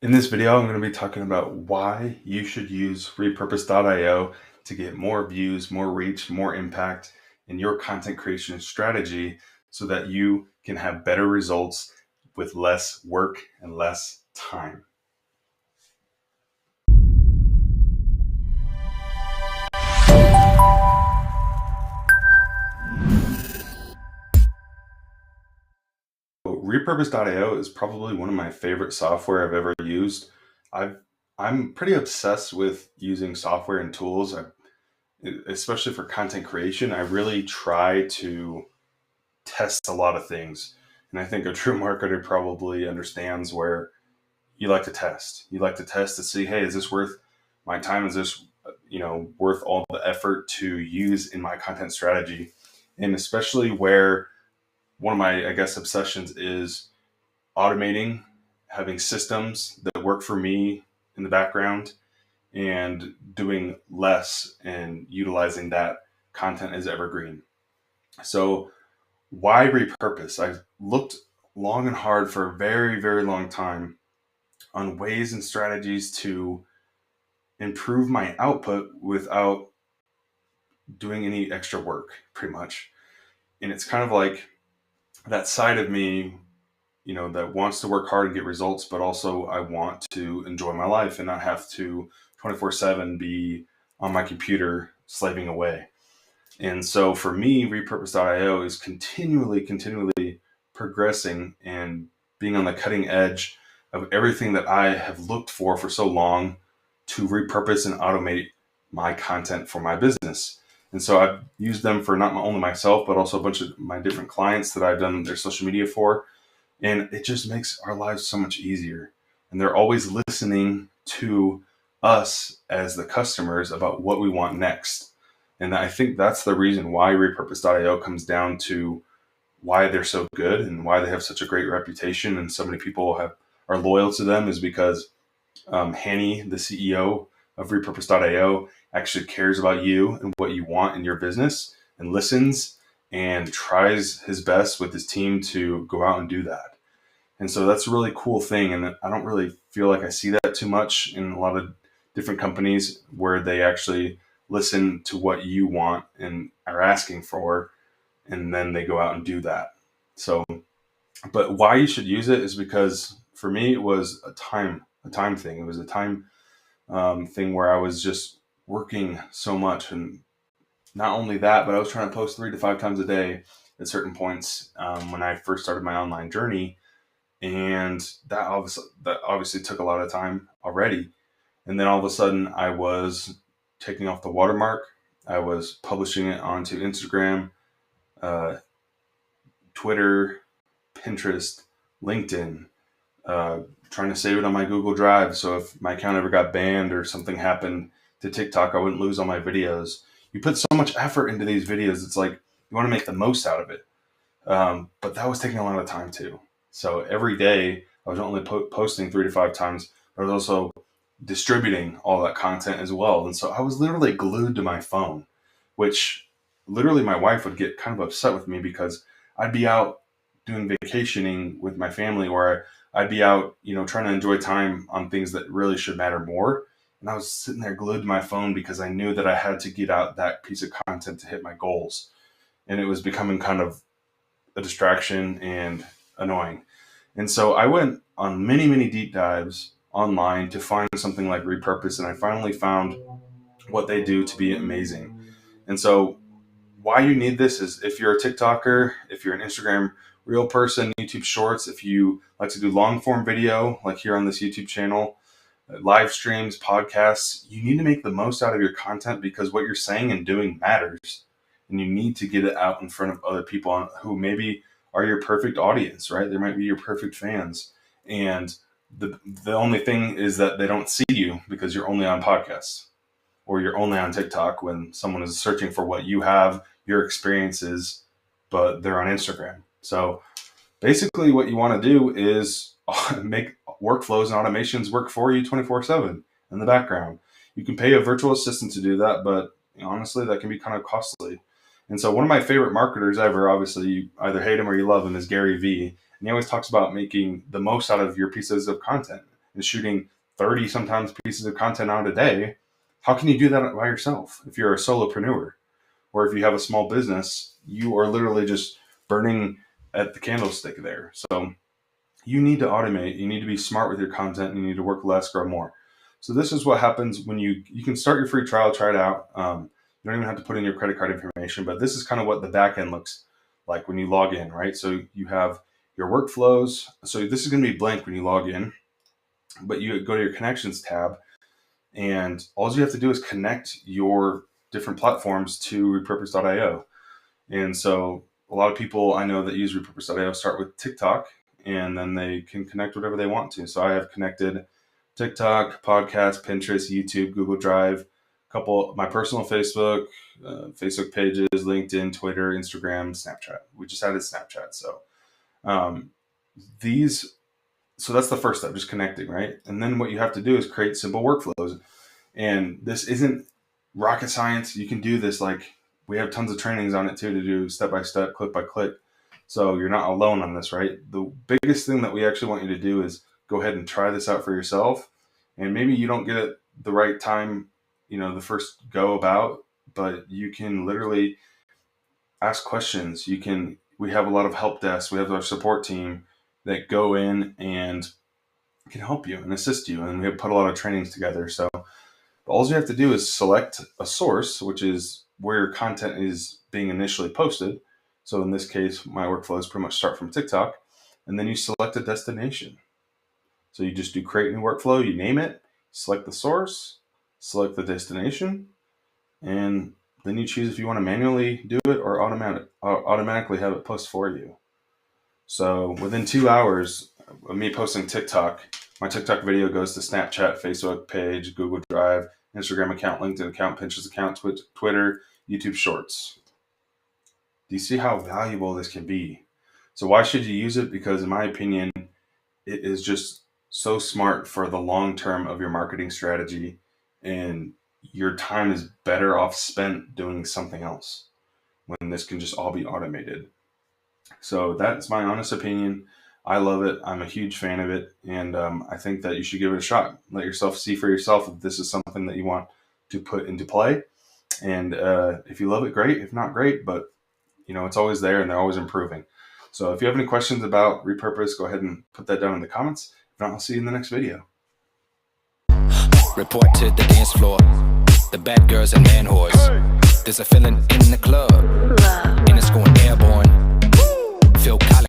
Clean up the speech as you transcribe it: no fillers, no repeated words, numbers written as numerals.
In this video, I'm going to be talking about why you should use repurpose.io to get more views, more reach, more impact in your content creation strategy so that you can have better results with less work and less time. Repurpose.io is probably one of my favorite software I've ever used. I'm pretty obsessed with using software and tools, especially for content creation. I really try to test a lot of things. And I think a true marketer probably understands where you like to test. You like to test to see, hey, is this worth my time? Is this, worth all the effort to use in my content strategy? And especially where one of my, I guess, obsessions is automating, having systems that work for me in the background and doing less and utilizing that content as evergreen. So why repurpose? I've looked long and hard for a very, very long time on ways and strategies to improve my output without doing any extra work, pretty much. And it's kind of like that side of me, that wants to work hard and get results, but also I want to enjoy my life and not have to 24/7 be on my computer slaving away. And so for me, repurpose.io is continually progressing and being on the cutting edge of everything that I have looked for so long to repurpose and automate my content for my business. And so I've used them for not only myself, but also a bunch of my different clients that I've done their social media for. And it just makes our lives so much easier. And they're always listening to us as the customers about what we want next. And I think that's the reason why repurpose.io comes down to why they're so good and why they have such a great reputation and so many people are loyal to them is because Hanny, the CEO of repurpose.io, actually cares about you and what you want in your business and listens and tries his best with his team to go out and do that. And so that's a really cool thing. And I don't really feel like I see that too much in a lot of different companies where they actually listen to what you want and are asking for, and then they go out and do that. So, but why you should use it is because for me, it was a time thing. It was a time thing where I was just working so much. And not only that, but I was trying to post 3 to 5 times a day at certain points when I first started my online journey. And that obviously took a lot of time already. And then all of a sudden, I was taking off the watermark. I was publishing it onto Instagram, uh, Twitter, Pinterest, LinkedIn, trying to save it on my Google Drive. So if my account ever got banned or something happened to TikTok, I wouldn't lose all my videos. You put so much effort into these videos, it's like you want to make the most out of it. But that was taking a lot of time too. So every day I was not only posting 3 to 5 times, but I was also distributing all that content as well. And so I was literally glued to my phone, which literally my wife would get kind of upset with me because I'd be out doing vacationing with my family or I'd be out, trying to enjoy time on things that really should matter more. And I was sitting there glued to my phone because I knew that I had to get out that piece of content to hit my goals. And it was becoming kind of a distraction and annoying. And so I went on many deep dives online to find something like Repurpose, and I finally found what they do to be amazing. And so why you need this is if you're a TikToker, if you're an Instagram real person, YouTube shorts, if you like to do long form video, like here on this YouTube channel, live streams, podcasts, you need to make the most out of your content because what you're saying and doing matters. And you need to get it out in front of other people who maybe are your perfect audience, right? They might be your perfect fans. And the only thing is that they don't see you because you're only on podcasts or you're only on TikTok when someone is searching for what you have, your experiences, but they're on Instagram. So basically what you want to do is make workflows and automations work for you 24/7 in the background. You can pay a virtual assistant to do that, but honestly, that can be kind of costly. And so one of my favorite marketers ever, obviously you either hate him or you love him, is Gary Vee. And he always talks about making the most out of your pieces of content. and shooting 30 sometimes pieces of content out a day, how can you do that by yourself? If you're a solopreneur or if you have a small business, you are literally just burning at the candlestick there. So you need to automate. You need to be smart with your content. And you need to work less, grow more. So this is what happens when you can start your free trial, try it out. You don't even have to put in your credit card information, but this is kind of what the back end looks like when you log in, right? So you have your workflows. So this is going to be blank when you log in, but you go to your connections tab, and all you have to do is connect your different platforms to repurpose.io. And so a lot of people I know that use repurpose.io start with TikTok, and then they can connect whatever they want to. So I have connected TikTok, podcast, Pinterest, YouTube, Google Drive, a couple, my personal Facebook, Facebook pages, LinkedIn, Twitter, Instagram, Snapchat. We just added Snapchat. So so that's the first step, just connecting, right? And then what you have to do is create simple workflows. And this isn't rocket science. You can do this, like we have tons of trainings on it too, to do step by step, click by click. So you're not alone on this, right? The biggest thing that we actually want you to do is go ahead and try this out for yourself. And maybe you don't get it the right time, the first go about, but you can literally ask questions. We have a lot of help desks. We have our support team that go in and can help you and assist you. And we have put a lot of trainings together. So all you have to do is select a source, which is where your content is being initially posted. So in this case, my workflows pretty much start from TikTok, and then you select a destination. So you just do create new workflow, you name it, select the source, select the destination, and then you choose if you want to manually do it or automatically have it post for you. So within 2 hours of me posting TikTok, my TikTok video goes to Snapchat, Facebook page, Google Drive, Instagram account, LinkedIn account, Pinterest account, Twitter, YouTube Shorts. Do you see how valuable this can be? So why should you use it? Because in my opinion, it is just so smart for the long term of your marketing strategy, and your time is better off spent doing something else when this can just all be automated. So that's my honest opinion. I love it. I'm a huge fan of it. And I think that you should give it a shot. Let yourself see for yourself if this is something that you want to put into play. And if you love it, great. If not, great. But it's always there and they're always improving. So if you have any questions about Repurpose, go ahead and put that down in the comments. If not, I'll see you in the next video. Report to the dance floor. The bad girls and man whores. There's a feeling in the club. And it's going airborne. Feel